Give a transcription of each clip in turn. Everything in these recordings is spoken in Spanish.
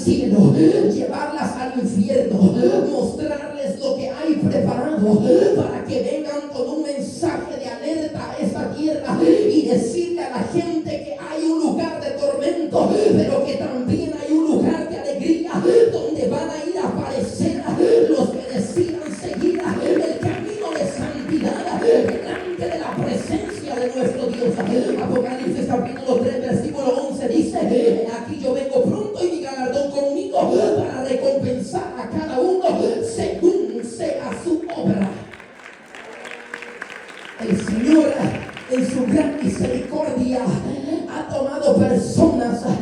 cielo, llevarlas al infierno, mostrarles lo que hay preparado para que vengan con un mensaje de alerta a esa tierra y decirle a la gente que hay un lugar de tormento, pero que también hay un lugar de alegría donde van a ir a aparecer los que decidan seguir el camino de santidad delante de la presencia de nuestro Dios. Apocalipsis capítulo 3 versículo 11 dice: aquí yo vengo pronto y mi galardón conmigo para recompensar a cada uno según sea su obra. El Señor en su gran misericordia ha tomado personas, ha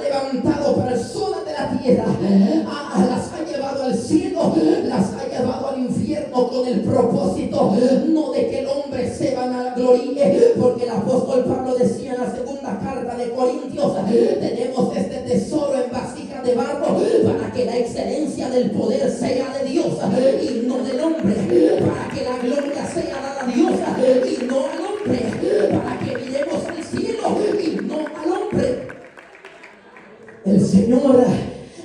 levantado personas de la tierra, las ha llevado al cielo, las ha llevado al infierno con el propósito no de que el hombre se vanagloríe, porque el apóstol Pablo decía en la segunda carta de Corintios: tenemos este tesoro en vasija de barro para que la excelencia del poder sea de Dios y no del hombre, para que la gloria sea dada a Dios y no al hombre, para que miremos al cielo y no al hombre. El Señor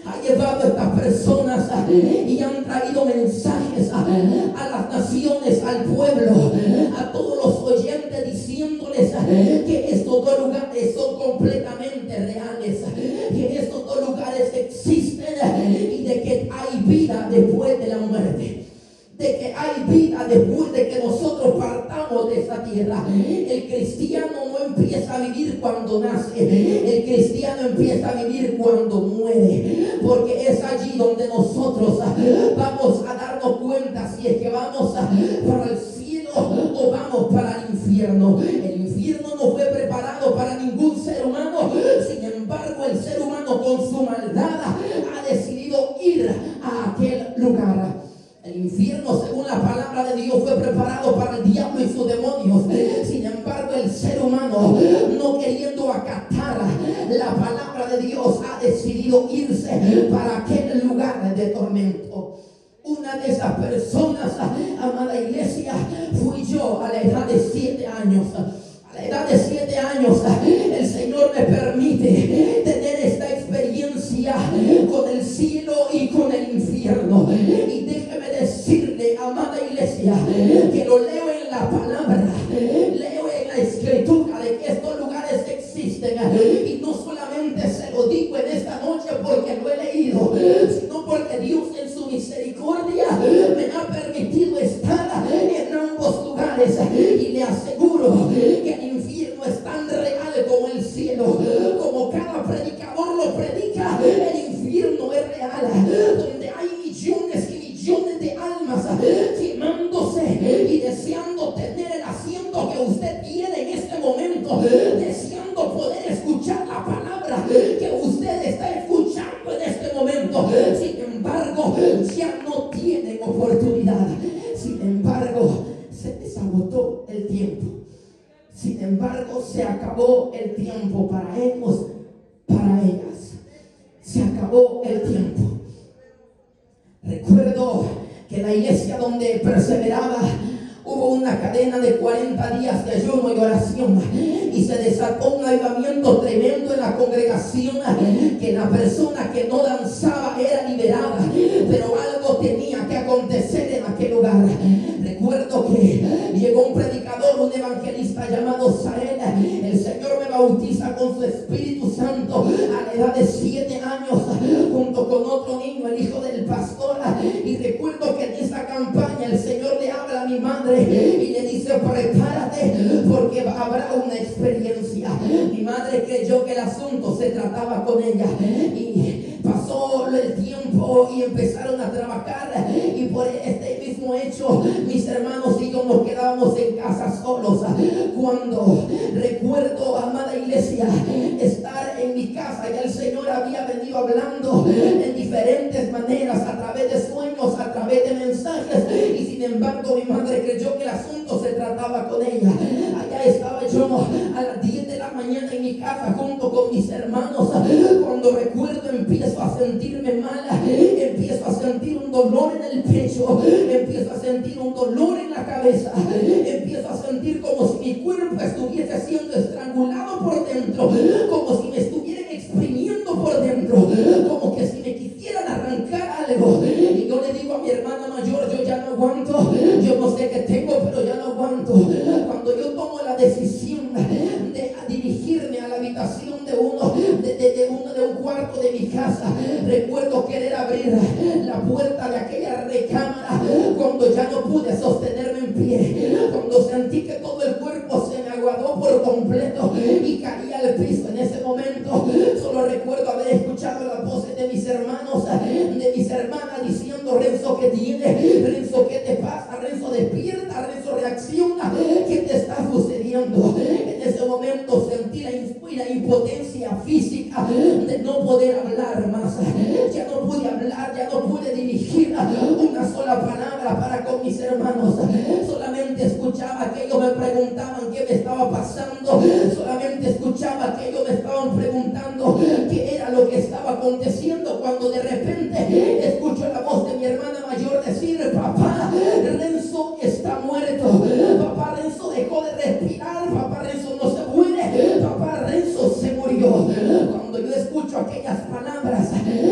ha llevado a estas personas y han traído mensajes a las naciones, al pueblo, a todos los oyentes, diciéndoles que estos dos lugares son completamente reales, que estos dos lugares existen y de que hay vida después de la muerte, de que hay vida después de que nosotros partamos de esta tierra. El cristiano no empieza a vivir cuando nace, el cristiano empieza a vivir cuando muere, porque es allí donde nosotros vamos a darnos cuenta si es que vamos para el cielo o vamos para el infierno. El infierno no fue preparado para ningún ser humano, sin embargo el ser humano con su maldad ha decidido ir a aquel lugar. El infierno, según la palabra de Dios, fue preparado para el diablo y sus demonios. Sin embargo, el ser humano, no queriendo acatar la palabra de Dios, ha decidido irse para aquel lugar de tormento. Una de esas personas, amada iglesia, fui yo a la edad de 7 años. A la edad de 7 años, el Señor me permite tener esta experiencia con el cielo y con el infierno. Y déjeme decirle, amada iglesia, que lo leo en la palabra, leo en la escritura de que estos lugares existen. Y no solamente se lo digo en esta noche porque lo he leído, sino porque Dios en su misericordia me ha permitido estar en ambos lugares. Y le aseguro que el infierno es tan real como el cielo. Como cada predicador lo predica, el infierno es real, donde hay millones y millones de almas quemándose y deseando tener el asiento que usted tiene en este momento, deseando poder escuchar la palabra que usted está escuchando en este momento. Sin embargo, ya no tienen oportunidad. Sin embargo, se les agotó el tiempo. Sin embargo, se acabó el tiempo para ellos, para ellas. Se acabó el tiempo. Recuerdo que en la iglesia donde perseveraba hubo una cadena de 40 días de ayuno y oración, y se desató un avivamiento tremendo en la congregación, que la persona que no danzaba era liberada, pero algo tenía que acontecer en aquel lugar. Recuerdo que llegó un predicador, un evangelista llamado Sael. El Señor me bautiza con su Espíritu Santo a la edad de 7 años, junto con otro niño, el hijo del pastor. Y recuerdo que en esa campaña el Señor le habla a mi madre y le dice: prepárate porque habrá una experiencia. Mi madre creyó que el asunto se trataba con ella, y pasó el tiempo y empezaron a trabajar, y por este mismo hecho mis hermanos y yo nos quedábamos en casa solos. Cuando recuerdo, amada iglesia, estar en mi casa, ya el Señor había venido hablando en diferentes maneras, a través de sueños, a través de mensajes, y sin embargo mi madre creyó que el asunto se trataba con ella. Allá estaba yo a las 10 de la mañana en mi casa junto con mis hermanos, cuando recuerdo empiezo a sentirme mala, empiezo a sentir un dolor en el pecho, empiezo a sentir un dolor en la cabeza, empiezo a sentir como si mi cuerpo estuviese siendo estrangulado por dentro, como si me estuvieran exprimiendo por dentro. adentro, como que si me quisieran arrancar algo. Y yo le digo a mi hermana mayor, yo ya no aguanto, yo no sé qué tengo, pero ya no aguanto. Cuando yo tomo la decisión de dirigirme a la habitación de un cuarto de mi casa, recuerdo querer abrir la puerta de aquella recámara cuando ya no pude sostenerme en pie, cuando sentí que todo el cuerpo se me aguadó por completo y caí al piso. En ese momento solo recuerdo haber escuchado las voces de mis hermanos, de mis hermanas diciendo: Renzo, ¿qué tiene? Renzo, ¿qué te pasa? Renzo, despierta. Renzo, reacciona. ¿Qué te está sucediendo? En ese momento sentí la impotencia física de no poder hablar más. Ya no pude hablar, ya no pude dirigir una sola palabra para con mis hermanos. Solamente escuchaba que ellos me preguntaban qué me estaba pasando. Solamente escuchaba que ellos me estaban preguntando qué era lo que estaba aconteciendo, cuando de repente escucho la voz de mi hermana mayor decir: papá, Renzo está muerto. Papá, Renzo dejó de respirar. Papá, Renzo no se muere. Papá, Renzo se murió. Cuando yo escucho aquellas palabras,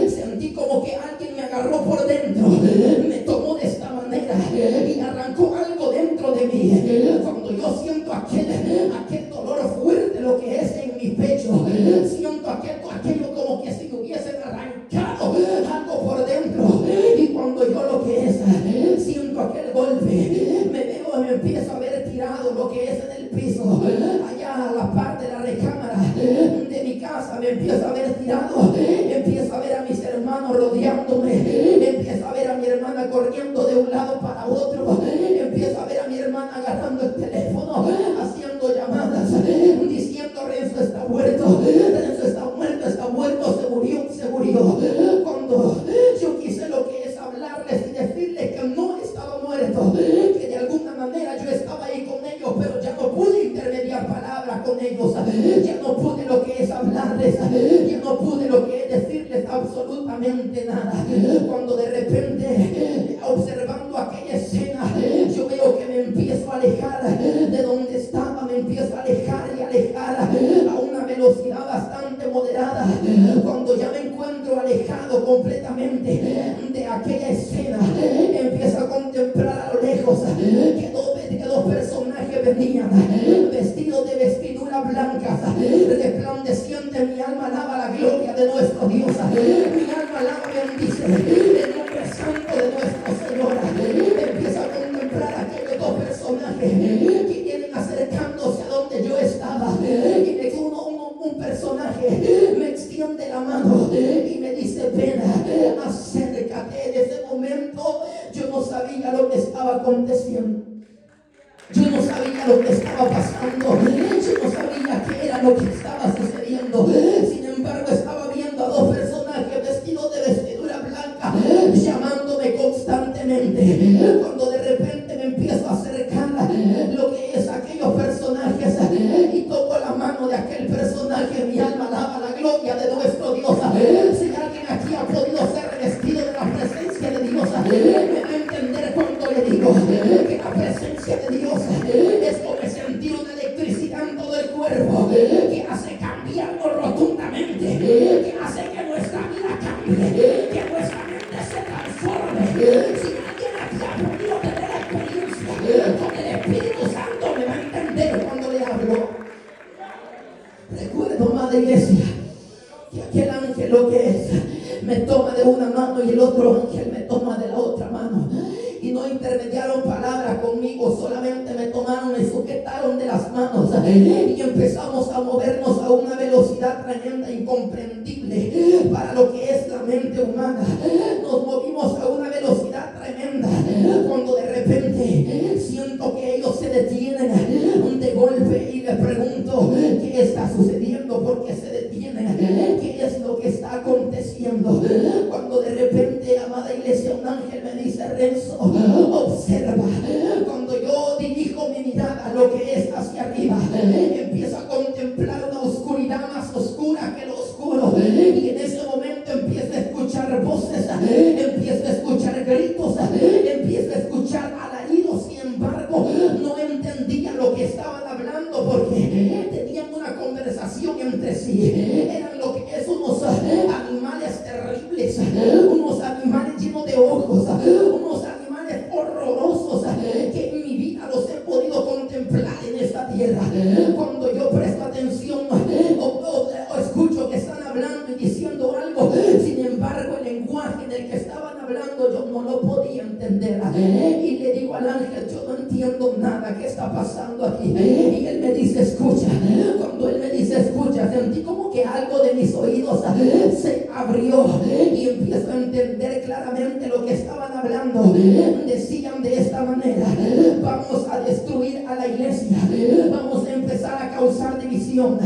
sentí como que alguien me agarró por dentro, me tomó de esta manera y arrancó algo dentro de mí. Cuando yo siento aquel dolor fuerte, lo que es en mi pecho, siento aquello como que si me hubiesen arrancado algo por dentro. Y cuando yo lo que es, siento aquel golpe, me empiezo a ver tirado lo que es en el piso, allá a la parte de la recámara de mi casa. Me empiezo a ver tirado, empiezo a ver a mis hermanos rodeándome, empiezo a ver a mi hermana corriendo de un lado para otro, empiezo a ver a mi hermana agarrando el teléfono, haciendo llamadas, diciendo: Renzo está muerto, Renzo está muerto, se murió. Cuando yo quise lo que es hablarles y decirles que no estaba muerto, que de alguna manera yo estaba ahí con ellos, pero ya no pude intermediar palabras con ellos, ya no pude lo que es hablarles, ya no pude lo que es decirles absolutamente nada. Cuando de repente, observando aquella escena, yo veo que me empiezo a alejar de donde estaba, me empiezo a alejar y alejar a una velocidad bastante moderada. Cuando ya me encuentro alejado completamente de aquella escena, empiezo a contemplar a lo lejos que dos personajes venían vestidos de vestiduras blancas, resplandeciente. Mi alma alaba la gloria de nuestro Dios, mi alma alaba y bendice el nombre santo de nuestro Señor. Empiezo a contemplar a aquellos dos personajes que vienen acercándose a donde yo estaba, y un personaje me extiende la mano y me dice: ven, acércate. En ese momento yo no sabía lo que estaba aconteciendo, yo no sabía lo que estaba pasando, yo no sabía qué era lo que estaba sucediendo. Sin embargo, estaba viendo a dos personajes vestidos de vestidura blanca llamándome constantemente. Cuando de repente me empiezo a acercar lo que es aquellos personajes y toco la mano de aquel personaje, mi alma alaba la gloria de nuestro Dios. Si alguien aquí ha podido ser revestido de la presencia de Dios, me va a entender cuando le digo que la presencia de Dios es como sentir una electricidad en todo el cuerpo, que hace cambiarlo rotundamente, que hace que nuestra vida cambie, que nuestra mente se transforme. Si alguien aquí ha podido tener experiencia con el Espíritu Santo, me va a entender cuando le hablo. Recuerdo, amada iglesia, que aquel ángel, lo que es, me toma de una mano y el otro ángel me toma de la otra mano. Y no intermediaron palabras conmigo, solamente me tomaron, me sujetaron de las manos y empezamos a movernos a una velocidad tremenda, incomprendible para lo que es la mente humana. Nos movimos a una velocidad tremenda, cuando de repente siento que ellos se detienen de golpe y le pregunto: ¿qué está sucediendo? ¿Por qué se detienen? ¿Qué es lo que está aconteciendo? Cuando de repente, amada iglesia, un ángel me dice: Renzo, observa. Cuando yo dirijo mi mirada a lo que es hacia arriba, empiezo a contemplar una oscuridad más oscura que lo oscuro, y en ese momento empiezo a escuchar voces, empiezo a escuchar gritos, empiezo a escuchar alaridos. Sin embargo, no entendía lo que estaban hablando, porque tenían una conversación entre sí. Eran lo que es unos animales el que estaban hablando yo no lo podía entender. Y le digo al ángel, yo no entiendo nada, ¿qué está pasando aquí? Y él me dice, escucha. Cuando él me dice, escucha, sentí como que algo de mis oídos se abrió y empiezo a entender claramente lo que estaban hablando. Decían de esta manera: vamos a destruir a la iglesia, vamos a empezar a causar división,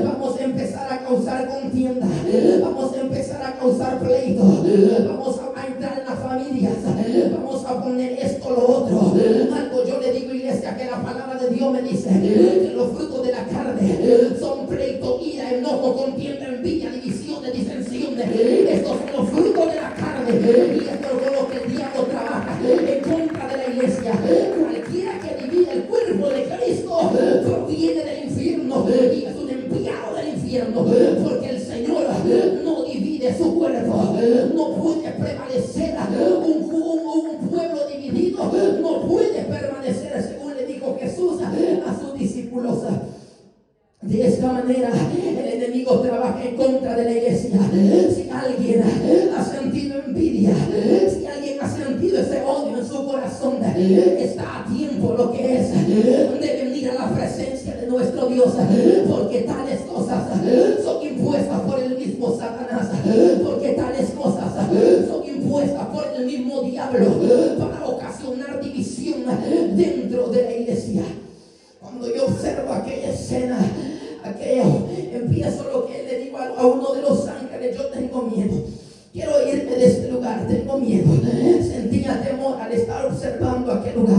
vamos a empezar a causar contienda, vamos a empezar a causar pleito, vamos a entrar en las familias, vamos a poner esto, lo otro. Algo yo le digo, iglesia, que la palabra de Dios me dice que los frutos de la carne son pleito, ira, enojo, contienda, envidia, divisiones, disensiones. Estos son los frutos de la carne y esto es lo que el diablo trabaja en contra de la iglesia. Cualquiera que divide el cuerpo de Cristo proviene del infierno y es un enviado del infierno, porque el Señor no divide su cuerpo. No puede prevalecer un pueblo dividido, no puede permanecer, según le dijo Jesús a sus discípulos. De esta manera el enemigo trabaja en contra de la iglesia. Si alguien ha sentido envidia, si alguien ha sentido ese odio en su corazón, está a tiempo, lo que es, de venir a la presencia de nuestro Dios, porque tales cosas son impuestas por el mismo Satanás, porque tales cosas son impuestas por el mismo diablo para ocasionar división dentro de la iglesia. Cuando yo observo aquella escena, empiezo lo que le digo a uno de los ángeles: yo tengo miedo, quiero irme de este lugar, tengo miedo. Sentía temor al estar observando aquel lugar.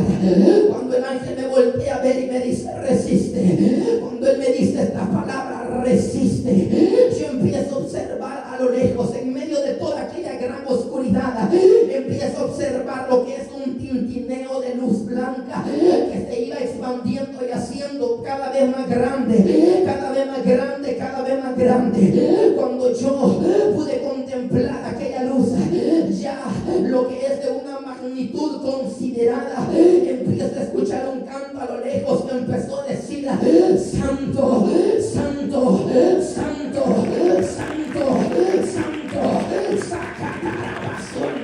Cuando el ángel me voltea a ver y me dice, resiste, cuando él me dice esta palabra, resiste, yo empiezo a observar a lo lejos, en medio de toda aquella gran oscuridad, empiezo a observar lo que es un tintineo de luz blanca que se iba expandiendo y haciendo cada vez más grande, cada vez más grande, cada vez más grande. Cuando yo pude contemplar aquella luz, ya lo que es de una magnitud considerada, empiezo a escuchar un canto a lo lejos que empezó a decir: santo, santo, santo, santo, santo, sacatarabazón,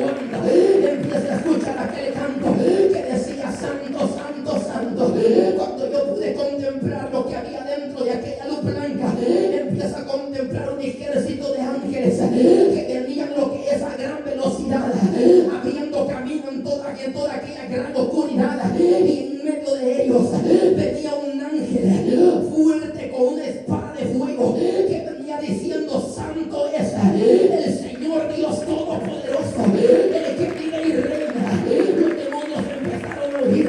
empiezo a escuchar aquel canto que decía: santo, santo, santo. Cuando yo pude contemplar lo que había dentro de aquella luz blanca, empiezo a contemplar un ejército de ángeles que venían lo que es a gran velocidad, abriendo camino en toda aquella gran oscuridad, y en medio de ellos venía un ángel fuerte con una espada de fuego que venía diciendo: santo es el Señor Dios Todopoderoso, el que vive y reina. Los demonios empezaron a huir,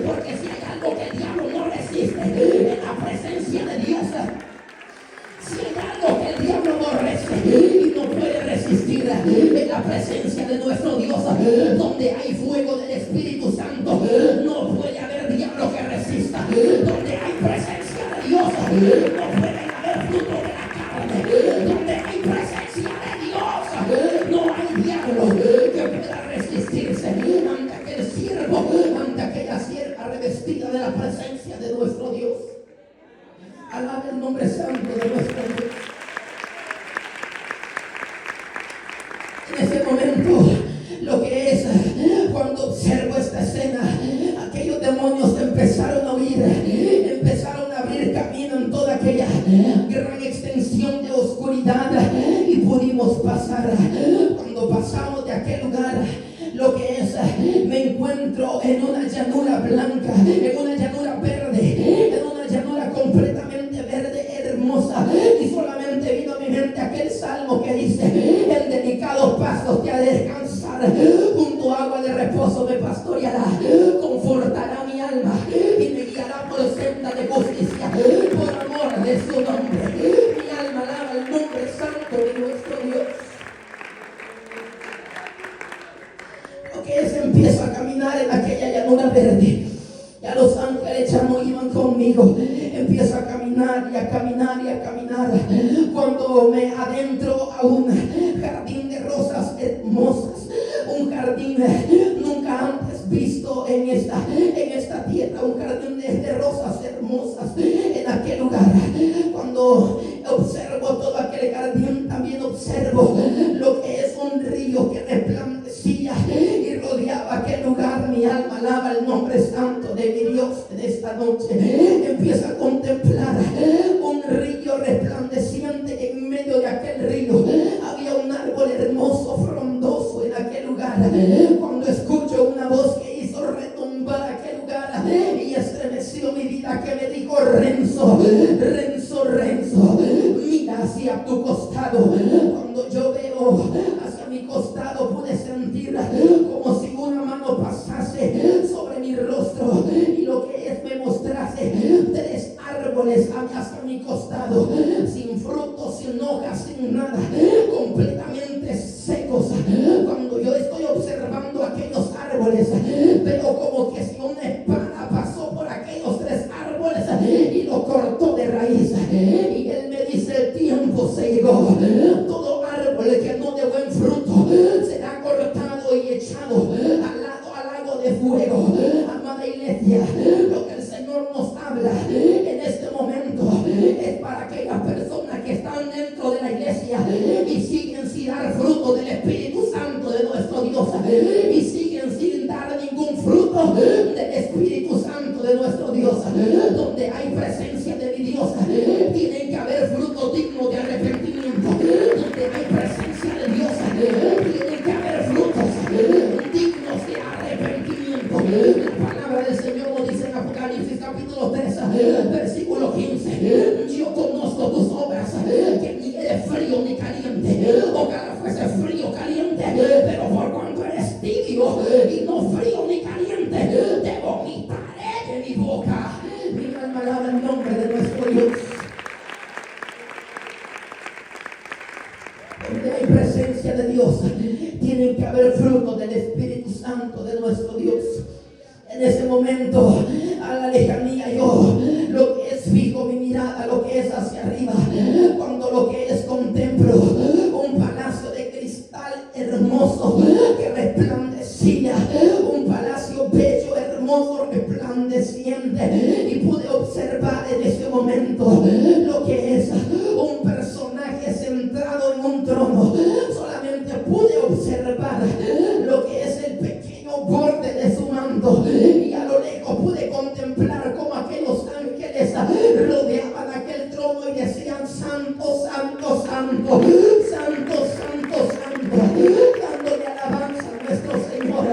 porque si hay algo que el diablo no resiste, en la presencia de Dios. Si hay algo que el diablo aborrece y no puede resistir, en la presencia de nuestro Dios, donde hay fuego del Espíritu Santo, no puede haber diablo que resista. Donde hay presencia de Dios, no puede haber fruto de la carne. Donde hay presencia de Dios, no hay diablo que pueda resistirse ante aquel siervo, ante aquella sierva revestida de la presencia de nuestro Dios. Alaba el nombre santo de nuestro Dios. En ese momento, lo que es, cuando observo esta escena, aquellos demonios empezaron a huir, empezaron a abrir camino en toda aquella gran extensión de oscuridad, y pudimos pasar. Cuando pasamos de aquel lugar, lo que es, me encuentro en una llanura blanca, en una llanura verde, en una llanura completamente verde, hermosa, y solamente vino a mi mente aquel salmo que dice: en delicados pasos te ha de descansar, junto a agua de reposo me pastoreará, confortará mi alma y me guiará por senda de justicia, por amor de su nombre. Mi alma alaba el nombre santo de nuestro Dios. Lo que es, empiezo a caminar en aquella llanura verde. Ya los ángeles ya no iban conmigo. Empiezo a caminar y a caminar y a caminar. Cuando me adentro a un jardín de rosas hermosas, un jardín nunca antes visto en esta tierra, un jardín de rosas hermosas en aquel lugar. Cuando observo todo aquel jardín tan veo lo que es un río que resplandecía y rodeaba aquel lugar. Mi alma alaba el nombre santo de mi Dios en esta noche. Empieza a contemplar un río resplandeciente. En medio de aquel río había un árbol hermoso, frondoso en aquel lugar. Cuando escucho una voz que hizo retumbar aquel lugar y estremeció mi vida, que me dijo: Renzo, Renzo, Renzo, mira hacia tu costado. Cuando yo veo hacia mi costado, pude sentir como si una mano pasase sobre mi rostro y lo que es me mostrase 3 árboles hacia mi costado, sin frutos, sin hojas, sin nada, completamente secos. Cuando yo estoy observando aquellos árboles, veo como que si una espada pasó por aquellos 3 árboles y lo cortó de raíz. Y él me dice: el tiempo se llegó. Todo árbol que no dé buen fruto será cortado y echado al lago de fuego. Amada iglesia, lo que el Señor nos habla en este momento es para aquellas personas que están dentro de la iglesia y siguen sin dar fruto del Espíritu Santo de nuestro Dios, y siguen sin dar ningún fruto del Espíritu Santo de nuestro Dios. Donde hay presencia de mi Dios, tienen que haber frutos dignos de arrepentimiento. Donde hay presencia de Dios, tienen que haber frutos dignos de arrepentimiento. La palabra del Señor nos dice en Apocalipsis capítulo 3, versículo 15: yo conozco tus obras, que ni eres frío ni caliente. Ojalá fuese frío o caliente, pero por cuanto eres tibio y no frío ni caliente, te vomitaré de mi boca. Mi alma alaba el nombre de nuestro Dios. Donde hay presencia de Dios, tienen que haber fruto del Espíritu Santo de nuestro Dios. En ese momento, a la lejanía, yo lo que es fijo mi mirada, lo que es hacia arriba, cuando lo que es contemplo un palacio de cristal hermoso que resplandecía, un palacio bello, hermoso, resplandeciente, y pude observar en ese momento lo que es un personaje sentado en un trono. Solamente pude observar lo que es el pequeño borde de su manto, y a lo lejos pude contemplar como aquellos ángeles rodeaban aquel trono y decían: santo, santo, santo, santo, santo, santo, dándole alabanza a nuestro Señor,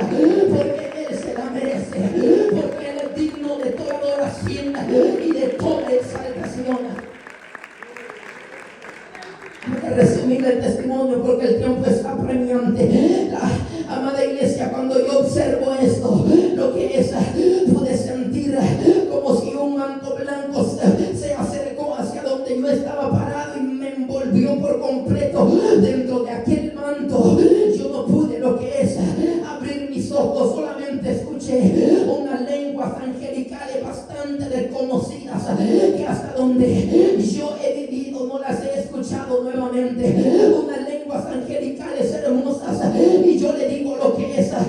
porque Él se la merece, porque Él es digno de toda adoración y de toda exaltación. Voy a resumir el testimonio porque el tiempo está apremiante. Amada iglesia, cuando yo observo esto, lo que es, pude sentir como si un manto blanco se acercó hacia donde yo estaba parado y me envolvió por completo dentro de aquel manto. Yo no pude lo que es abrir mis ojos, solamente escuché unas lenguas angelicales bastante desconocidas que hasta donde yo he vivido no las he escuchado nuevamente. Unas lenguas angelicales hermosas, y yo le digo lo que es a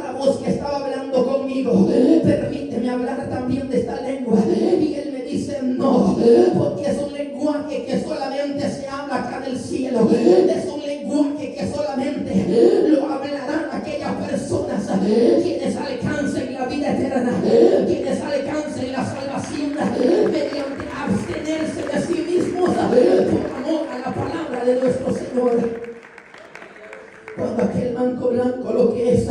la voz que estaba hablando conmigo: permíteme hablar también de esta lengua. Y él me dice: no, porque es un lenguaje que solamente se habla acá del cielo. Es un lenguaje que solamente lo hablarán aquellas personas quienes alcancen la vida eterna, quienes alcancen la salvación mediante abstenerse de sí mismos por amor a la palabra de nuestro Señor. Cuando aquel manto blanco, lo que es,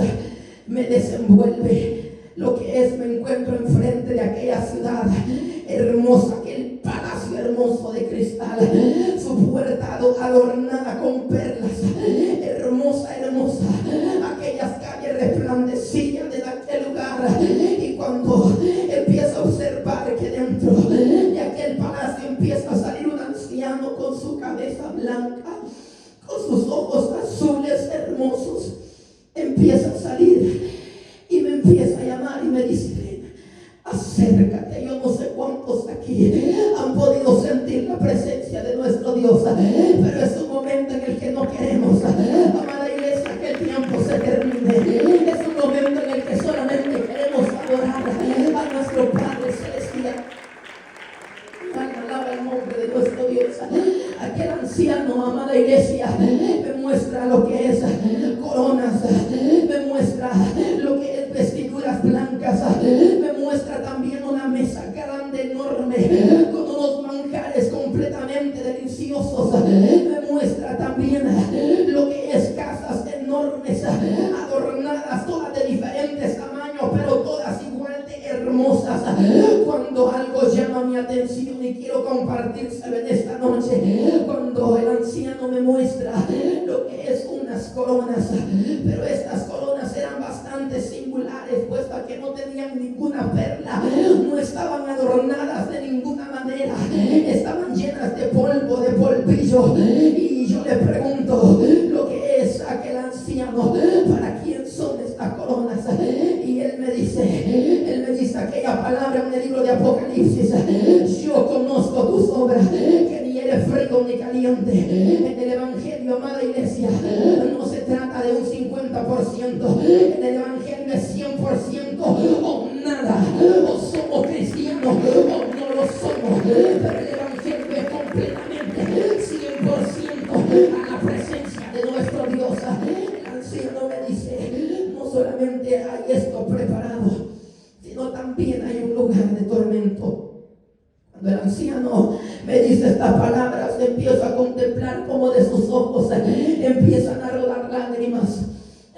me desenvuelve, lo que es, me encuentro enfrente de aquella ciudad hermosa, aquel palacio hermoso de cristal, su puerta adornada con perlas, hermosa, hermosa, aquellas calles resplandecían en aquel lugar. Y cuando empiezo a observar que dentro de aquel palacio empieza a salir un anciano con su cabeza blanca, con sus ojos azules hermosos, empieza a salir y me empieza a llamar y me dice: ven, acércate. Yo no sé cuántos aquí han podido sentir la presencia de nuestro Dios, pero es un momento en el que no queremos, amada iglesia, que el tiempo se termine. Es un momento en el que solamente queremos adorar a nuestro Padre Celestial. Alaba el nombre de nuestro Dios. Aquel anciano, amada iglesia, me muestra lo que es coronas, me muestra lo que es vestiduras blancas, me muestra también una mesa grande, enorme, con unos manjares completamente deliciosos, me muestra también lo que es casas enormes, adornadas, todas de diferentes tamaños, pero todas igual de hermosas. Cuando algo llama mi atención y quiero compartírselo en esta noche, cuando el anciano me muestra lo que es unas coronas, pero estas coronas eran bastante singulares, puesto a que no tenían ninguna perla, no estaban adornadas de ninguna manera, estaban llenas de polvo, de polvillo. Y yo le pregunto lo que es aquel anciano, ¿para quién son estas coronas? Y él me dice aquella palabra en el libro de Apocalipsis: yo conozco tus obras, que ni eres frío ni caliente. En el evangelio, amada iglesia, no se trata de un 50%, en el evangelio es 100% o nada, o somos cristianos o no lo somos, pero el evangelio es completamente 100% a la presencia de nuestro Dios. El anciano me dice: no solamente hay esto preparado, sino también hay un lugar de tormento. Cuando el anciano me dice estas palabras, empiezo a contemplar como de sus ojos empiezan a rodar lágrimas,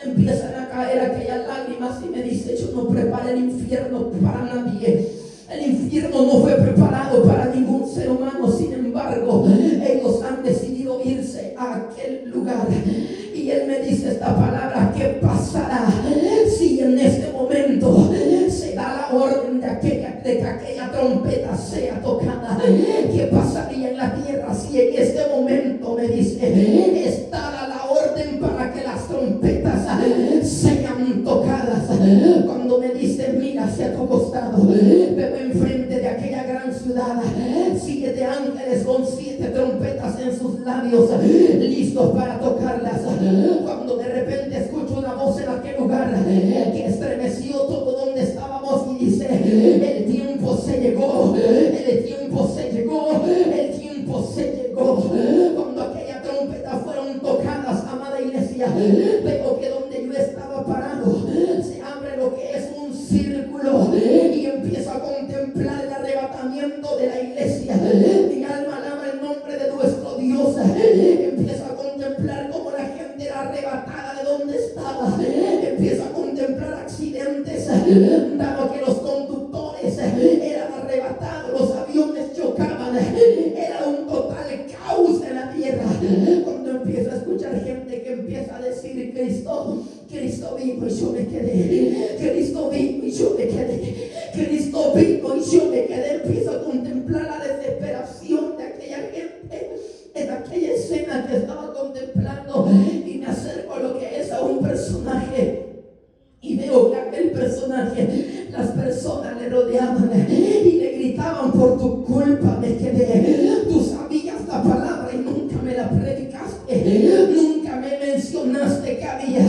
empiezan a caer aquellas lágrimas, y me dice: yo no preparé el infierno para nadie. El infierno no fue preparado para ningún ser humano. Sin embargo, ellos han decidido irse a aquel lugar. Y él me dice esta palabra: ¿qué pasará si en este momento se da la orden de que aquella trompeta sea tocada? ¿Qué pasaría en la tierra si en este momento, me dice, está la orden para que las trompetas sean tocadas? Cuando me dice: mira hacia tu costado, veo enfrente de aquella gran ciudad 7 ángeles con 7 trompetas en sus labios, listos para tocarlas. Cuando de repente escucho una voz en aquel lugar que estremeció todo donde estábamos, y dice: el tiempo se llegó, el tiempo se llegó, el tiempo se llegó. Cuando aquella trompeta fueron tocadas, amada iglesia, veo que donde yo estaba parado se abre lo que es un círculo, y empiezo a contemplar el arrebatamiento de la iglesia. Mi alma alaba el nombre de nuestro Dios. Empiezo a contemplar cómo la gente era arrebatada de donde estaba. Empiezo a contemplar accidentes, dado que los conductores eran arrebatados, los aviones chocaban, era un total caos en la tierra. Cuando empiezo a escuchar gente que empieza a decir: Cristo vino y yo me quedé, Cristo vino y yo me quedé, Cristo vino y yo me quedé. Empiezo a contemplar la desesperación de aquella gente en aquella escena que estaba contemplando, y me acerco a lo que es a un personaje. Y veo que aquel personaje, las personas le rodeaban y le gritaban: por tu culpa me quedé, tú sabías la palabra y nunca me la predicaste, nunca me mencionaste que había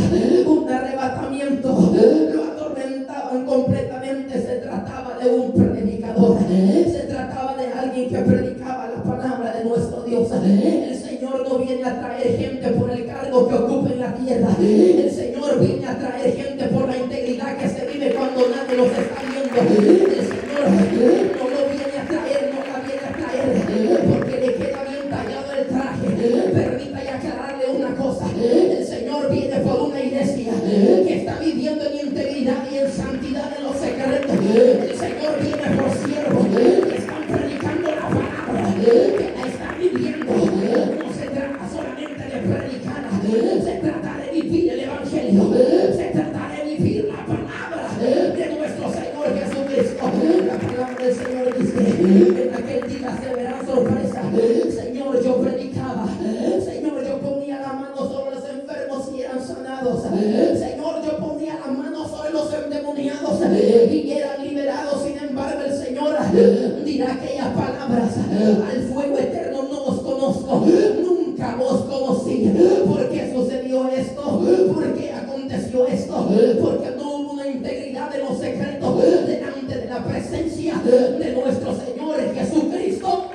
un arrebatamiento. Lo atormentaban completamente. Se trataba de un predicador, se trataba de alguien que predicaba la palabra de nuestro Dios. El Señor no viene a traer gente por el cargo que ocupa en la tierra, el Señor viene a traer gente por la integridad que se vive cuando nadie los está viendo. El Señor no lo viene a traer, no la viene a traer porque le queda bien tallado el traje. Permítame aclararle una cosa: el Señor viene por una iglesia que está viviendo en integridad y en santidad en los secretos. El Señor viene por siervos que están predicando la palabra, que la están viviendo. No se trata solamente de predicar, se trata de vivir el evangelio, se trata de vivir la palabra de nuestro Señor Jesucristo. La palabra del Señor dice: en aquel día se verá sorpresa. Señor, yo predicaba, Señor, yo ponía la mano sobre los enfermos y eran sanados, Señor, yo ponía la mano sobre los endemoniados y eran liberados. Sin embargo, el Señor dirá aquellas palabras: al fuego eterno no os conozco, nunca os conocí. ¿Por qué sucedió esto? ¿Por qué aconteció esto? Porque no hubo una integridad en los secretos delante de la presencia de nuestro Señor Jesucristo.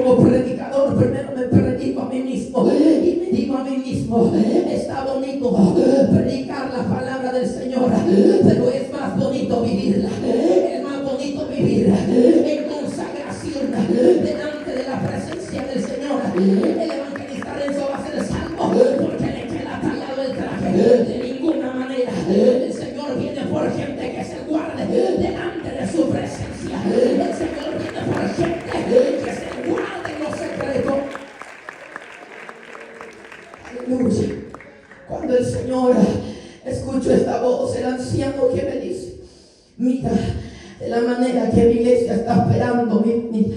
como predicador primero me predico a mí mismo y me digo a mí mismo, está bonito predicar la palabra del Señor, pero es más bonito vivirla. Es más bonito vivir en consagración delante de la presencia del Señor. El evangelista Renzo va a ser salvo porque le queda tallado el traje. De ninguna manera el Señor viene por gente que se guarde delante de su presencia. El Señor viene por gente que se guarde en los secretos. Aleluya. Cuando el Señor escucho esta voz, el anciano que me dice, mira, de la manera que mi iglesia está esperando, mi niña,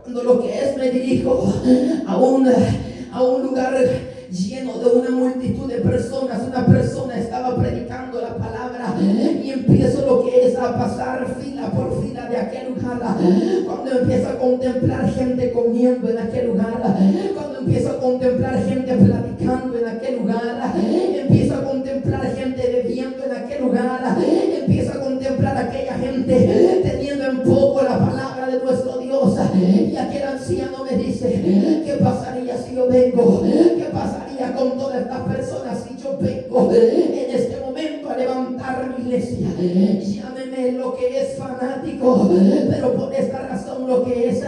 cuando lo que es me dirijo a un lugar lleno de una multitud de personas, una persona estaba predicando la palabra y empiezo lo que es a pasar fila por fila de aquel lugar. Cuando empiezo a contemplar gente comiendo en aquel lugar, cuando empiezo a contemplar gente platicando en aquel lugar, empiezo a contemplar gente bebiendo en aquel lugar, empiezo a contemplar a aquella gente teniendo en poco la palabra de nuestro Dios. Y aquel anciano me dice, ¿qué pasaría si yo vengo? ¿Qué pasaría con todas estas personas si yo vengo en este momento a levantar mi iglesia? Llámeme lo que es fanático, pero por esta razón lo que es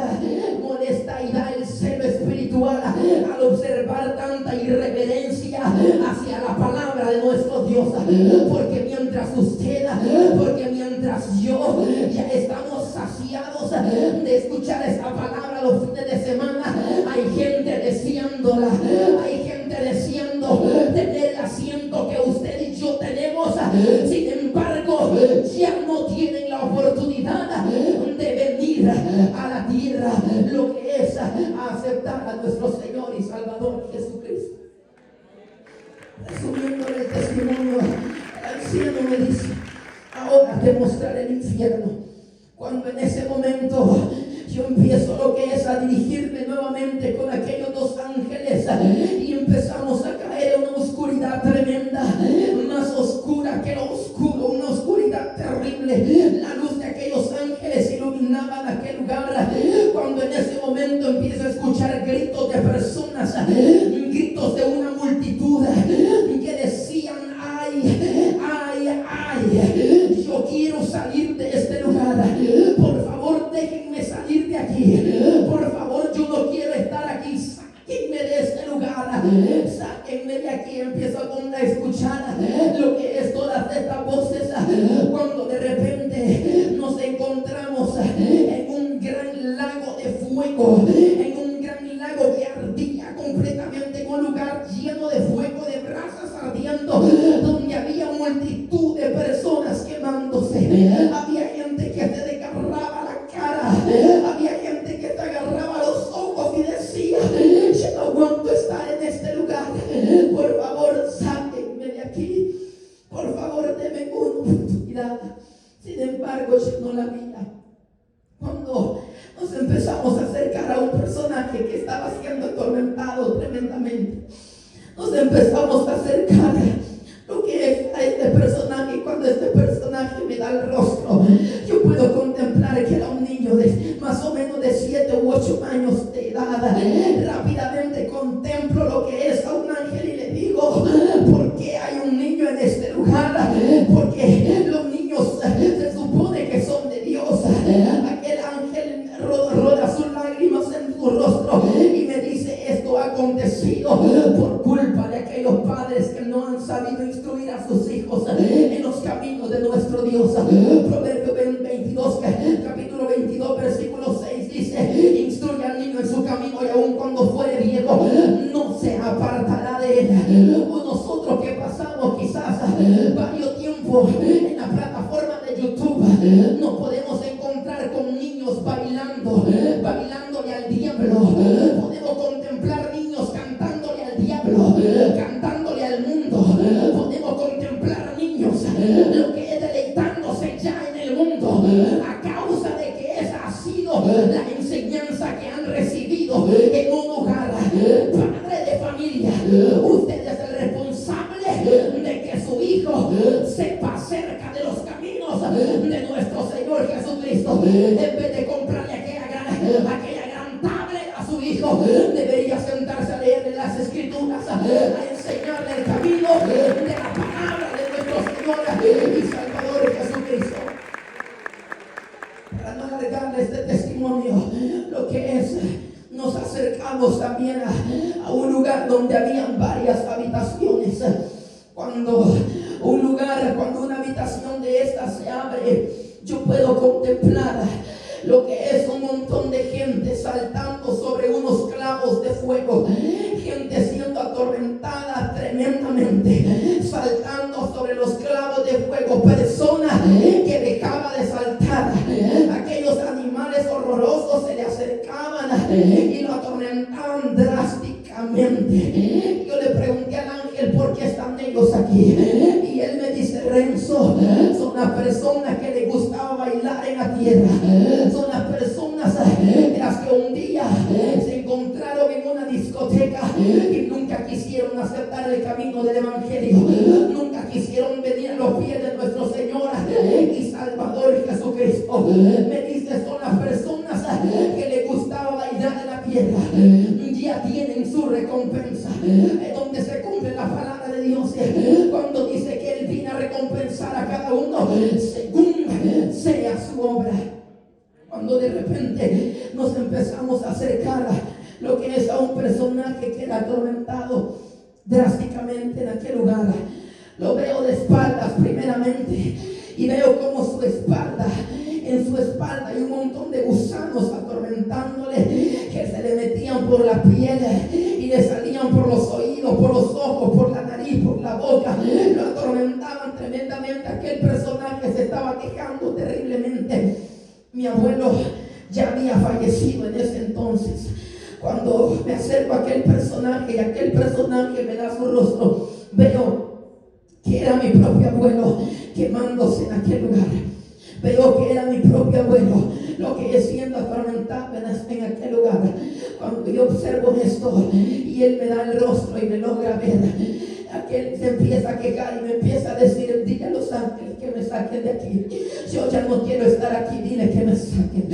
molesta y da el celo espiritual al observar tanta irreverencia hacia la palabra de nuestro Dios. Porque mientras yo ya estamos saciados de escuchar esta palabra los fines de semana, hay gente deseándola, hay gente deseando tener el asiento que usted y yo tenemos. Sin embargo, ya no tienen la oportunidad de venir a la tierra, lo que es a aceptar a nuestro Señor y Salvador Jesucristo. Resumiendo el testimonio, el anciano me dice, ahora te mostraré el infierno. Cuando en ese momento yo empiezo lo que es a dirigirme nuevamente con aquellos dos ángeles y empezamos a caer en una oscuridad tremenda, más oscura que lo oscuro, una oscuridad terrible. La luz de aquellos ángeles iluminaba aquel lugar. Cuando en ese momento empiezo a escuchar gritos de personas, gritos de una multitud que decían, ay, ay, ay, yo quiero salir de este lugar, por favor déjenme salir de aquí, por favor yo no quiero estar aquí, sáquenme de este lugar, sáquenme de aquí. Empiezo a escuchar lo que es todas estas voces, cuando de repente nos encontramos en un gran lago de fuego, en un gran lago que ardía completamente, en un lugar lleno de fuego, de brasas ardiendo, donde había multitud de personas quemándose. Había gente que te desgarraba la cara, había gente que te agarraba los ojos y decía, yo no aguanto estar en este lugar, por favor sáquenme de aquí, por favor denme una oportunidad. Sin embargo yo no la vi. Cuando nos empezamos a acercar a un personaje que estaba siendo atormentado tremendamente, nos empezamos a acercar lo que es a este personaje. Cuando este personaje me da el rostro, yo puedo contemplar que era un niño de más o menos de 7 u 8 años de edad. Rápidamente contemplo lo que es a un ángel y le digo, ¿por qué hay un niño en este lugar? Porque los niños se supone que son de Dios. Aquel ángel roda sus lágrimas en su rostro y me dice, esto ha acontecido por culpa de aquellos padres que no han sabido instruir a sus hijos en los caminos de nuestro Dios. Proverbio 22, capítulo 22, versículo 6 dice, instruye al niño en su camino y aun cuando fuere viejo no se apartará de él. O nosotros que pasamos quizás varios tiempos en la plataforma de YouTube, nos podemos encontrar con niños bailándole al diablo. Podemos contemplar niños cantándole al diablo, cantándole al mundo. Podemos contemplar niños lo que es deleitándose ya en el mundo, a causa de que esa ha sido la enseñanza que han recibido en un hogar. Padre de familia, usted es el responsable de que su hijo sepa acerca de los caminos de nuestro Señor Jesucristo. En vez de comprarle aquella gran tablet, las Escrituras, a enseñarle el camino de la palabra de nuestro Señor y Salvador Jesucristo. Para no alargarle este testimonio, lo que es, nos acercamos también a un lugar donde habían varias habitaciones. Cuando una habitación de estas se abre, yo puedo contemplar lo que es un montón de gente saltando sobre unos clavos de fuego, gente siendo atormentada tremendamente, saltando sobre los clavos de fuego, personas que dejaba de saltar, aquellos animales horrorosos se le acercaban y lo atormentaban drásticamente. Yo le pregunté al ángel, ¿por qué están ellos aquí? Y él me dice, Renzo, son las personas que les gustaba bailar en la tierra, son las personas las que un día se encontraron en una discoteca y nunca quisieron aceptar el camino del evangelio, nunca quisieron venir a los pies de nuestro Señor y Salvador Jesucristo. Me dice, son las personas que les gustaba bailar en la tierra, ya tienen su recompensa. Es donde se cumple la palabra de Dios cuando dice que Él viene a recompensar a cada uno según sea su obra. Cuando de repente nos empezamos a acercar a lo que es a un personaje que era atormentado drásticamente en aquel lugar, lo veo de espaldas primeramente y veo como en su espalda hay un montón de gusanos atormentándole, que se le metían por la piel y le salían por los oídos, por los ojos, por la nariz, por la boca, lo atormentaban tremendamente. Aquel personaje se estaba quejando terriblemente. Mi abuelo ya había fallecido en ese entonces. Cuando me acerco a aquel personaje y aquel personaje me da su rostro, veo que era mi propio abuelo quemándose en aquel lugar. Veo que era mi propio abuelo lo que es siendo atormentado en aquel lugar. Cuando yo observo esto y él me da el rostro y me logra ver, aquel se empieza a quejar y me empieza a decir, dile a los ángeles que me saquen de aquí. Yo ya no quiero estar aquí, dile que me saquen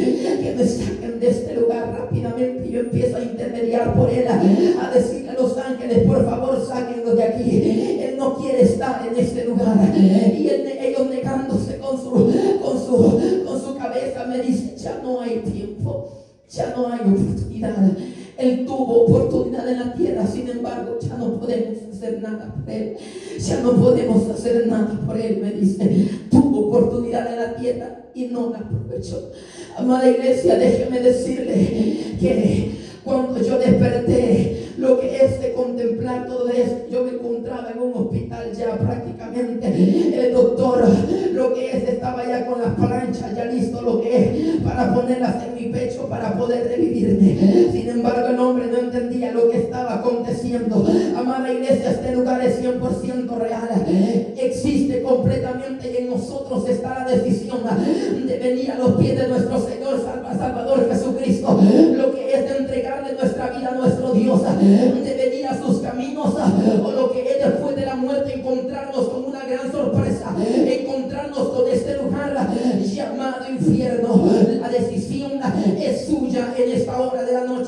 de este lugar rápidamente. Yo empiezo a intermediar por él, a decirle a los ángeles, por favor, sáquenlo de aquí. Él no quiere estar en este lugar. Y ellos negándose con su cabeza me dicen, ya no hay tiempo, ya no hay oportunidad. Él tuvo oportunidad en la tierra, sin embargo, ya no podemos hacer nada por él. Ya no podemos hacer nada por él, me dice. Tuvo oportunidad en la tierra y no la aprovechó. Amada iglesia, déjeme decirle que cuando yo desperté, lo que es de contemplar todo esto, yo me encontraba en un hospital ya prácticamente. El doctor, lo que es, estaba ya con las planchas ya listo, lo que es, para ponerlas en mi pecho para poder revivirme. Sin embargo, el hombre no entendía lo que estaba aconteciendo. Amada iglesia, este lugar es 100% real. Existe completamente y en nosotros está la decisión de venir a los pies de nuestro Señor Salvador Jesucristo. Lo que es de entregarle nuestra vida a nuestro Dios, de venir a sus caminos, o lo que es después de la muerte encontrarnos con una gran sorpresa, encontrarnos con este lugar llamado infierno. La decisión es suya en esta hora.